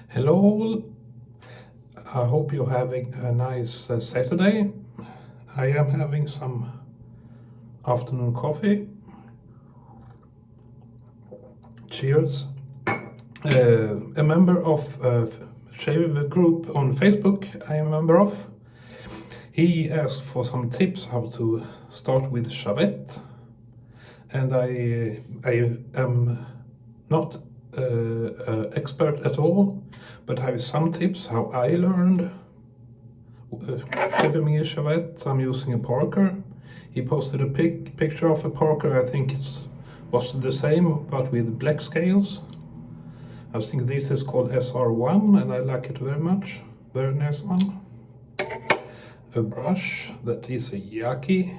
Hello all, I hope you're having a nice Saturday. I am having some afternoon coffee. Cheers. A member of a shave group on Facebook I am a member of, he asked for some tips how to start with shavette, and I am not expert at all, but I have some tips how I learned shaving a shavette. I'm using a Parker. He posted a picture of a Parker. I think it was the same but with black scales. I think this is called SR1 and I like it very much. Very nice one. A brush that is a Yaki.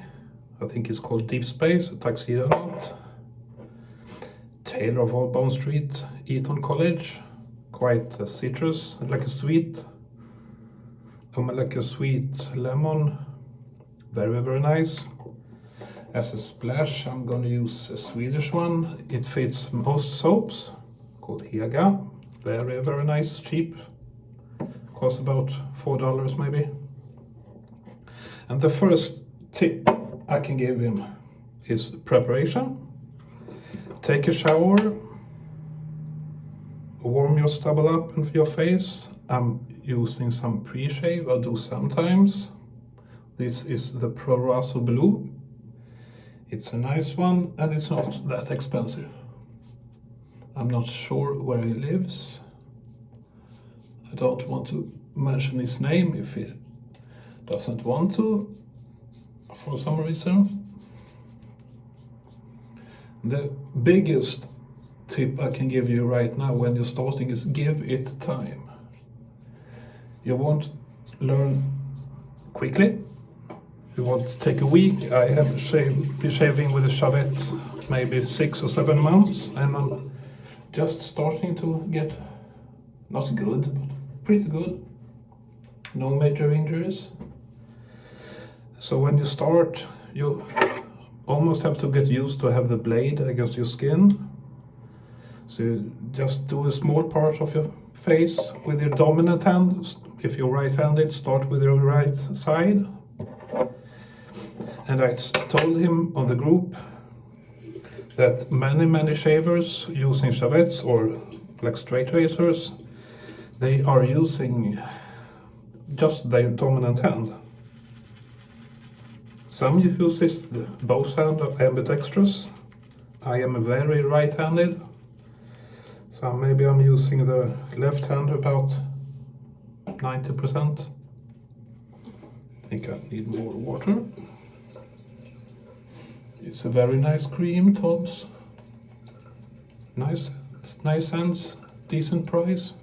I think it's called Deep Space, a tuxedo knot. Taylor of Old Bond Street, Eton College. Quite citrus, like a sweet. Like a sweet lemon. Very, very nice. As a splash, I'm gonna use a Swedish one. It fits most soaps, called Hega. Very, very nice, cheap. Cost about $4 maybe. And the first tip I can give him is preparation. Take a shower, warm your stubble up in your face. I'm using some pre-shave, I do sometimes. This is the Pro Raso Blue. It's a nice one and it's not that expensive. I'm not sure where he lives. I don't want to mention his name if he doesn't want to, for some reason. The biggest tip I can give you right now when you're starting is give it time. You won't learn quickly. You won't take a week. I have been shaving with a shavette maybe 6 or 7 months and I'm just starting to get not good, but pretty good. No major injuries. So when you start, you almost have to get used to have the blade against your skin. So you just do a small part of your face with your dominant hand. If you're right-handed, start with your right side. And I told him on the group that many shavers using shavettes or like straight razors, they are using just their dominant hand. Some uses the both hand of ambidextrous. I am very right-handed, so maybe I'm using the left hand about 90%. I think I need more water. It's a very nice cream, Tops. Nice scents, decent price.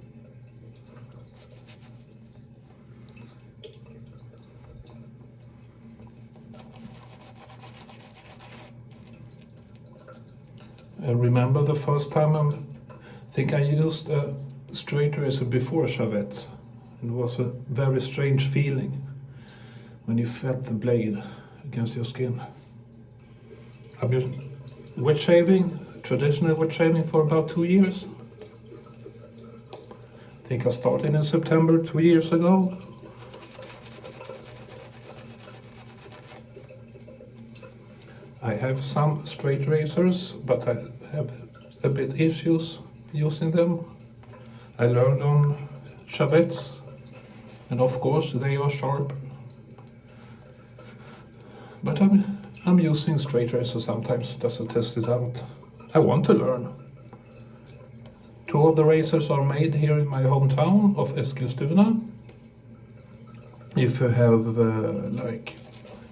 I remember the first time I think I used a straight razor before shavette. It was a very strange feeling when you felt the blade against your skin. I've been wet shaving, traditional wet shaving for about 2 years. I think I started in September 2 years ago. I have some straight razors, but I have a bit issues using them. I learned on shavettes, and of course they are sharp. But I'm using straight razors sometimes just to test it out. I want to learn. 2 of the razors are made here in my hometown of Eskilstuna. If you have like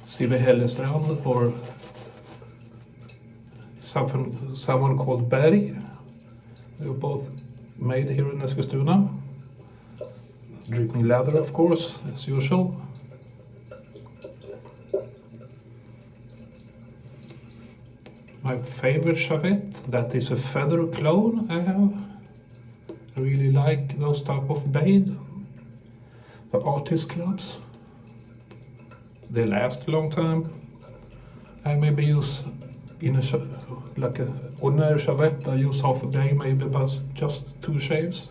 Sive Hellestrand or someone called Berg, they're both made here in Eskilstuna. Dripping leather, of course, as usual. My favorite shavette, that is a feather clone I have. I really like those type of blade. The artist clubs. They last a long time. I maybe use in a like a ordinary shavette, I use half a day maybe, but just 2 shaves.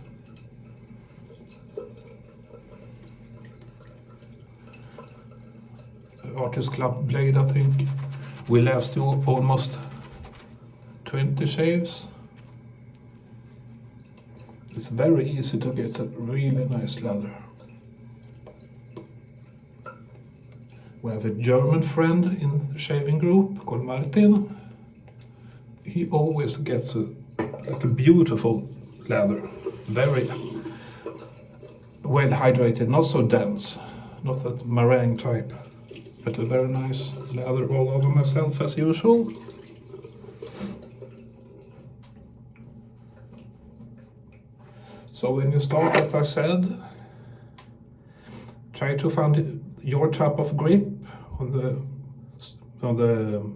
Artist Club blade, I think, will last you almost 20 shaves. It's very easy to get a really nice leather. We have a German friend in the shaving group called Martin. He always gets like a beautiful leather, very well hydrated, not so dense, not that meringue type, but a very nice leather all over myself as usual. So when you start, as I said, try to find your type of grip on the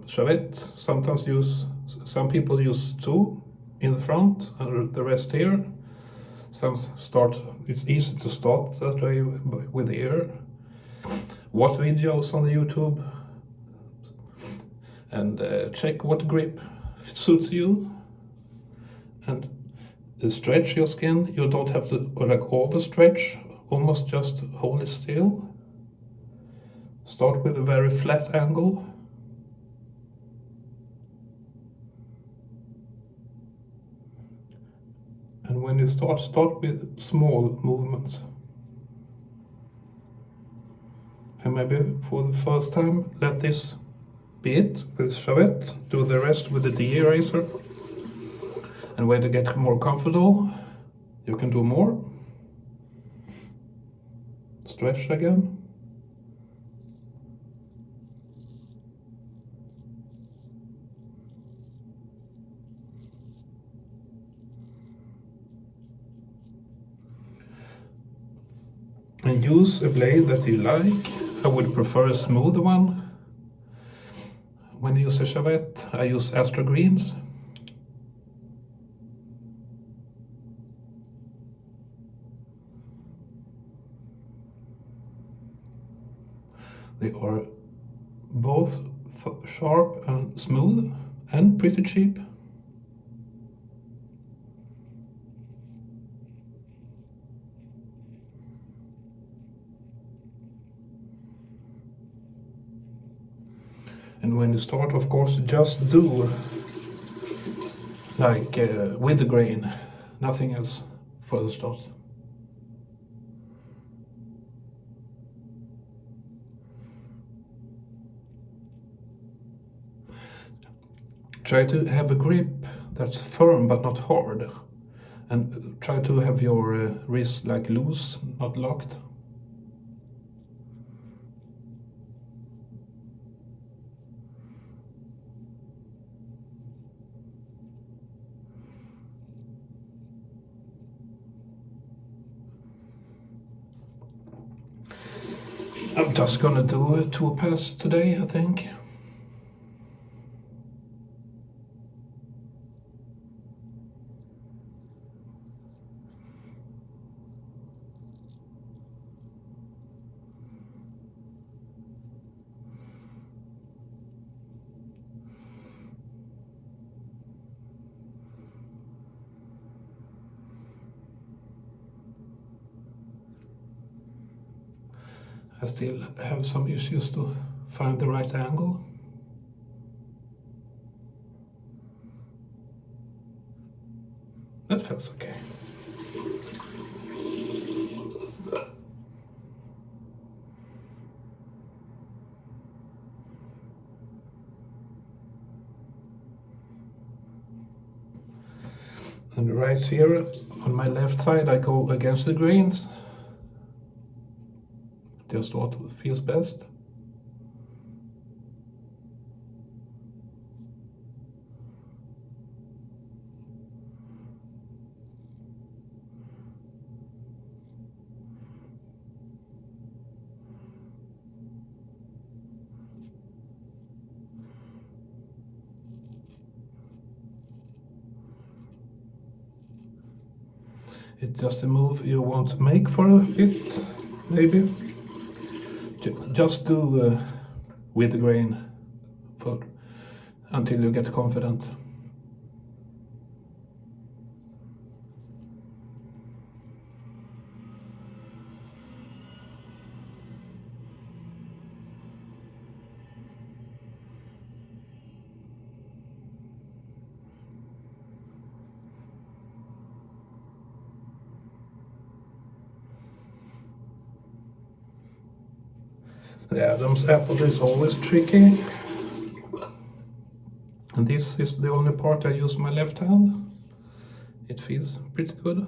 shavette. Some people use 2 in the front and the rest here. It's easy to start that way with the ear. Watch videos on the YouTube and check what grip suits you, and stretch your skin. You don't have to overstretch, almost just hold it still. Start with a very flat angle. And when you start with small movements. And maybe for the first time, let this be it with shavette. Do the rest with the de-eraser. And when you get more comfortable, you can do more. Stretch again. And use a blade that you like. I would prefer a smooth one. When you use a shavette, I use Astra Greens. They are both sharp and smooth and pretty cheap. And when you start, of course, just do like with the grain, nothing else for the start. Try to have a grip that's firm but not hard, and try to have your wrist like loose, not locked. I'm just gonna do a 2 pass today, I think. I still have some issues to find the right angle. That feels okay. And right here on my left side, I go against the grains. Just what feels best. It's just a move you want to make for a bit, maybe. Just do with the grain until you get confident. The Adam's apple is always tricky. And this is the only part I use my left hand. It feels pretty good.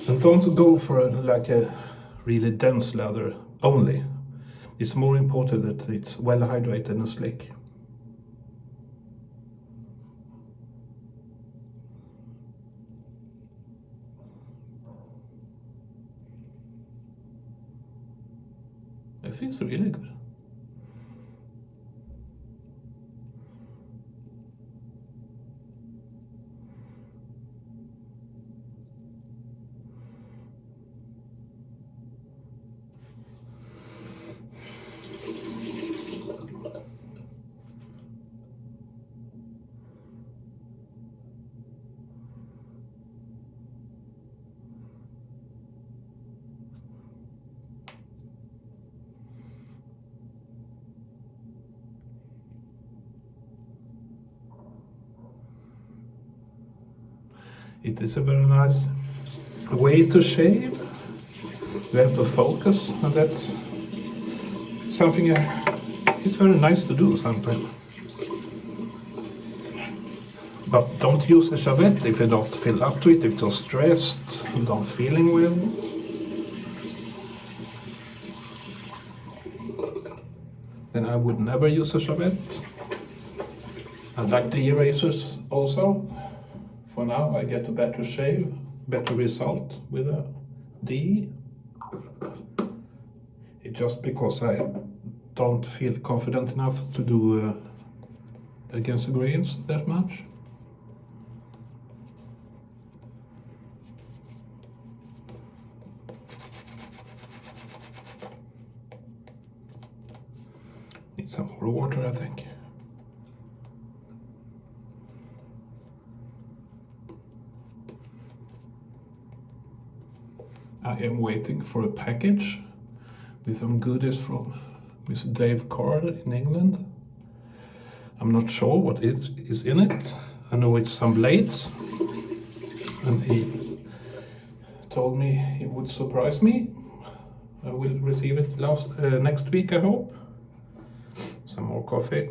And don't go for like a really dense leather only. It's more important that it's well hydrated and slick. It feels really good. It is a very nice way to shave. You have to focus, and that's something it's very nice to do sometimes. But don't use a shavette if you don't feel up to it, if you're stressed, you don't feeling well. Then I would never use a shavette. I like the erasers also. For now I get a better shave, better result with a D. It's just because I don't feel confident enough to do against the grains that much. Need some more water, I think. I am waiting for a package with some goodies from Mr. Dave Card in England. I'm not sure what is in it. I know it's some blades, and he told me he would surprise me. I will receive it next week, I hope. Some more coffee.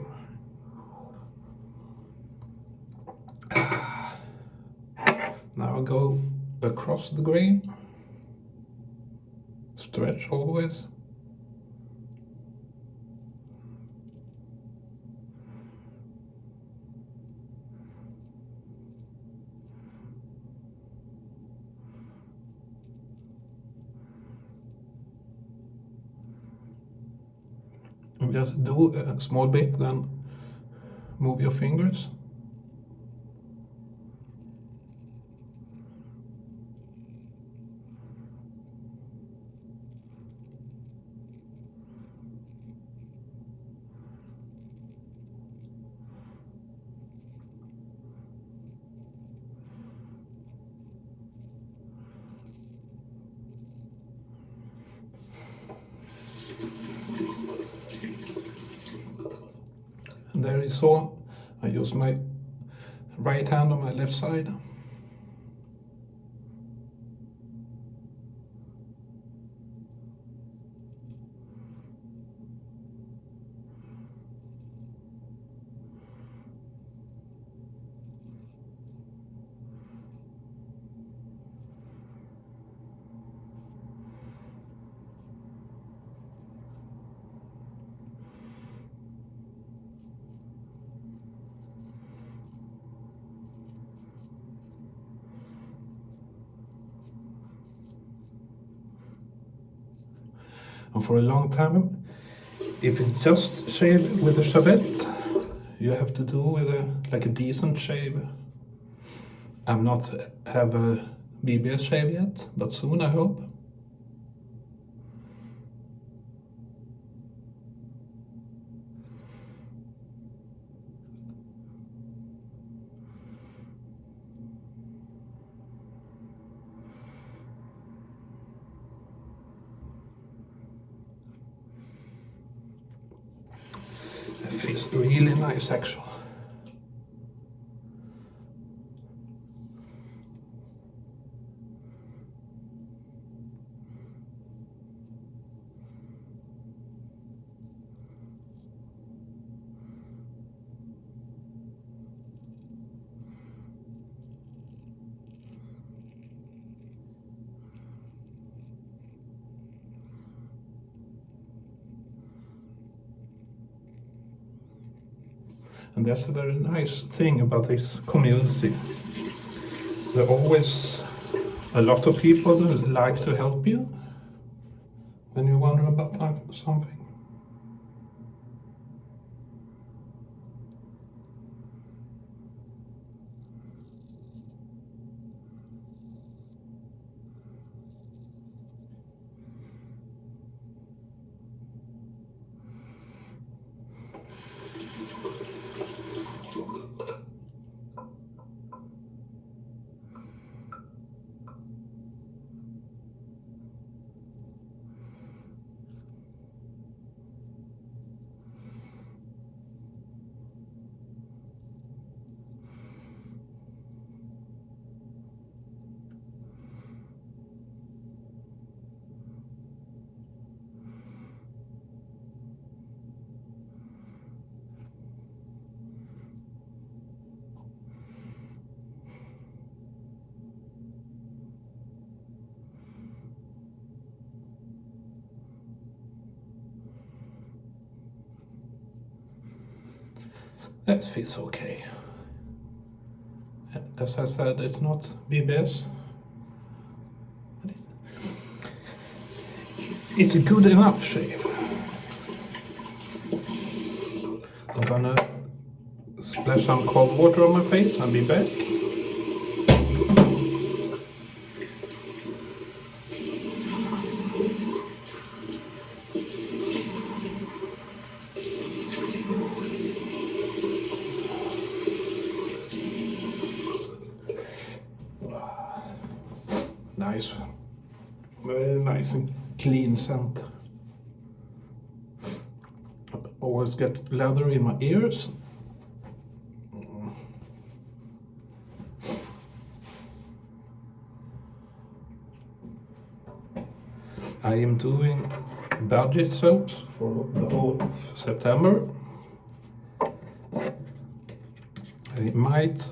Now I go across the grain. Stretch always. And just do a small bit, then move your fingers. And there you saw, I use my right hand on my left side. And for a long time, if you just shave with a shavette, you have to do with like a decent shave. I'm not have a BBS shave yet, but soon I hope. nice actually. And that's a very nice thing about this community. There are always a lot of people that like to help you when you wonder about something. That feels okay. As I said, it's not BBS. It's a good enough shave. I'm gonna splash some cold water on my face and be back. Nice, very nice and clean scent. Always get leather in my ears. I am doing budget soaps for the whole of September. I might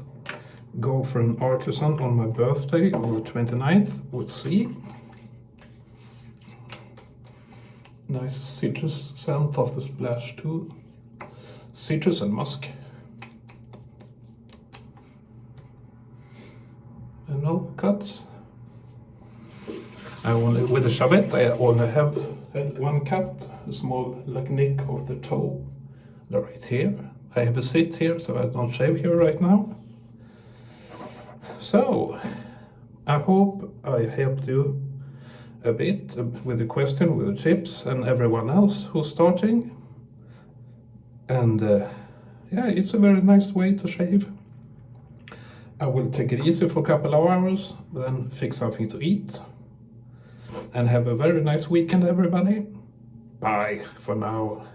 go for an artisan on my birthday on the 29th, we'll see. Nice citrus scent of the splash too. Citrus and musk. And no cuts. With the shavette I only have had one cut, a small like nick of the toe, right here. I have a sit here, so I don't shave here right now. So, I hope I helped you a bit with the question, with the tips, and everyone else who's starting. And yeah, it's a very nice way to shave. I will take it easy for a couple of hours, then fix something to eat. And have a very nice weekend, everybody. Bye for now.